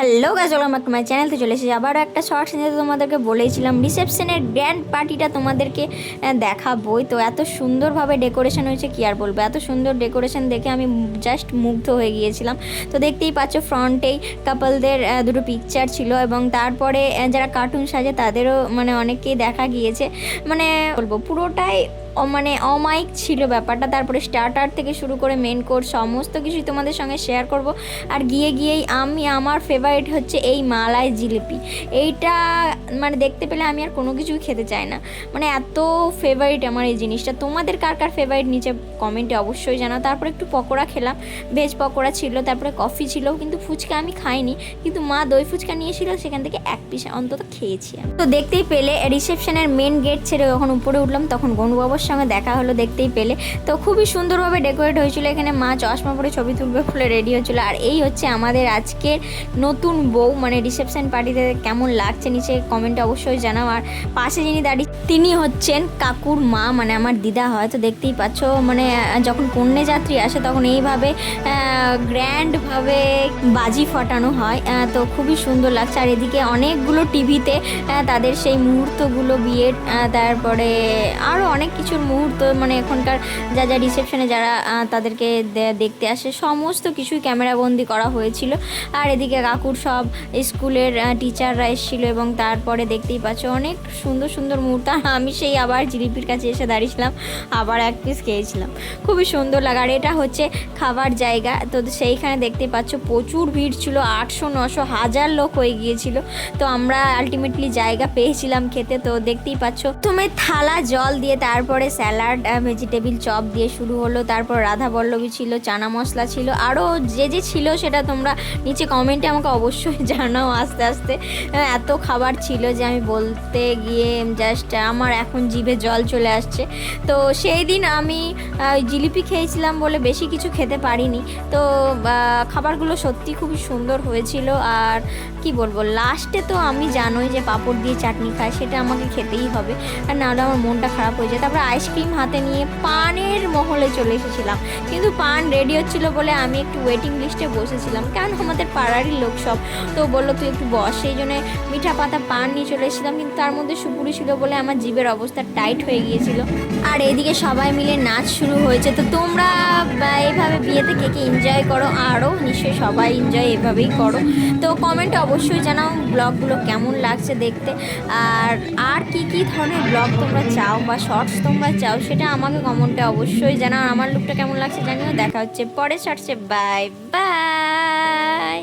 Hello guys, welcome back to my channel. তো চলে এসেছি আবারও একটা শর্টস নিয়ে। তোমাদেরকে বলেছিলাম রিসেপশনের গ্র্যান্ড পার্টিটা তোমাদেরকে দেখাবোই। তো এত সুন্দরভাবে ডেকোরেশন হয়েছে, কি আর বলবো। এত সুন্দর ডেকোরেশন দেখে আমি জাস্ট মুগ্ধ হয়ে গিয়েছিলাম। তো দেখতেই পাচ্ছ ফ্রন্টেই কাপলদের দুটো পিকচার ছিল, এবং তারপরে যারা কার্টুন সাজে তাদেরও মানে অনেককেই দেখা গিয়েছে। মানে বলবো পুরোটাই মানে অমায়িক ছিল ব্যাপারটা। তারপরে স্টার্টার থেকে শুরু করে মেন কোর্স সমস্ত কিছুই তোমাদের সঙ্গে শেয়ার করব। আর গিয়েই আমার ফেভারিট হচ্ছে এই মালাই জিলিপি। এইটা মানে দেখতে পেলে আমি আর কোনো কিছুই খেতে চাই না, মানে এত ফেভারিট আমার এই জিনিসটা। তোমাদের কার কার ফেভারিট নিচে কমেন্টে অবশ্যই জানাও। তারপরে একটু পকোড়া খেলাম, ভেজ পকোড়া ছিল, তারপরে কফি ছিল, কিন্তু ফুচকা আমি খাইনি। কিন্তু মা দই ফুচকা নিয়েছিল, সেখান থেকে এক পিস অন্তত খেয়েছি। তো দেখতেই পেলে রিসেপশনের মেন গেট ছেড়ে যখন উপরে উঠলাম তখন গনুবাবুর সঙ্গে দেখা হলো, দেখতেই পেলে। তো খুবই সুন্দরভাবে ডেকোরেট হয়েছিল। এখানে মা চশমা পরে ছবি তুলবে বলে রেডি হয়েছিল। আর এই হচ্ছে আমাদের আজকের নতুন বউ। মানে রিসেপশন পার্টিতে কেমন লাগছে নিচে কমেন্টে অবশ্যই জানাও। আর পাশে যিনি দাঁড়িয়ে তিনি হচ্ছেন কাকুর মা, মানে আমার দিদা হয়। তো দেখতেই পাচ্ছ, মানে যখন কন্যা যাত্রী আসে তখন এইভাবে গ্র্যান্ডভাবে বাজি ফাটানো হয়। তো খুবই সুন্দর লাগছে। আর এদিকে অনেকগুলো টিভিতে তাদের সেই মুহূর্তগুলো, বিয়ের তারপরে আরও অনেক কিছুর মুহূর্ত, মানে এখনকার যা রিসেপশনে যারা তাদেরকে দেখতে আসে সমস্ত কিছুই ক্যামেরাবন্দি করা হয়েছিল। আর এদিকে কাকুর সব স্কুলের টিচাররা এসেছিলো, এবং তারপরে দেখতেই পাচ্ছ অনেক সুন্দর সুন্দর মুহূর্ত। আমি সেই আবার জিলিপির কাছে এসে দাঁড়িয়েছিলাম, আবার এক পিস খেয়েছিলাম। খুবই সুন্দর লাগে। আর এটা হচ্ছে খাবার জায়গা। তো সেইখানে দেখতেই পাচ্ছ প্রচুর ভিড় ছিল, 800, 900, 1000 লোক হয়ে গিয়েছিল। তো আমরা আলটিমেটলি জায়গা পেয়েছিলাম খেতে। তো দেখতেই পাচ্ছ তুমি থালা জল দিয়ে, তারপরে স্যালাড, ভেজিটেবিল চপ দিয়ে শুরু হলো। তারপর রাধা বল্লভী ছিল, চানা মশলা ছিল, আরও যে ছিল সেটা তোমরা নিচে কমেন্টে আমাকে অবশ্যই জানাও। আস্তে আস্তে এত খাবার ছিল যে আমি বলতে গিয়ে জাস্ট আমার এখন জিভে জল চলে আসছে। তো সেই দিন আমি জিলিপি খেয়েছিলাম বলে বেশি কিছু খেতে পারিনি। তো খাবারগুলো সত্যি খুবই সুন্দর হয়েছিল। আর কি বলবো, লাস্টে তো আমি জানোই যে পাঁপড় দিয়ে চাটনি খাই, সেটা আমাকে খেতেই হবে, আর নাহলে আমার মনটা খারাপ হয়ে যায়। তারপরে আইসক্রিম হাতে নিয়ে পানের মহলে চলে এসেছিলাম, কিন্তু পান রেডি হচ্ছিলো বলে আমি একটু ওয়েটিং লিস্টে বসেছিলাম, কারণ আমাদের পাড়ারই লোক সব। তো বললো তুই একটু বস, সেই জন্য মিঠা পাতা পান নিয়ে চলে এসেছিলাম। কিন্তু তার মধ্যে সুপুরি ছিল বলে আমার জিভের অবস্থা টাইট হয়ে গিয়েছিল। আর এদিকে সবাই মিলে নাচ শুরু হয়েছে। তো তোমরা এইভাবে বিয়েতে কে কে এনজয় করো, আরও নিশ্চয়ই সবাই এনজয় এভাবেই করো। তো কমেন্টে অবশ্যই জানাও ব্লগগুলো কেমন লাগছে দেখতে। আর কি ধরনের ব্লগ তোমরা চাও বা শর্টস তোমরা চাও, সেটা আমাকে কমেন্টে অবশ্যই জানাও। আমার লুকটা কেমন লাগছে জানিও। দেখা হচ্ছে পরের শর্টসে। Bye bye.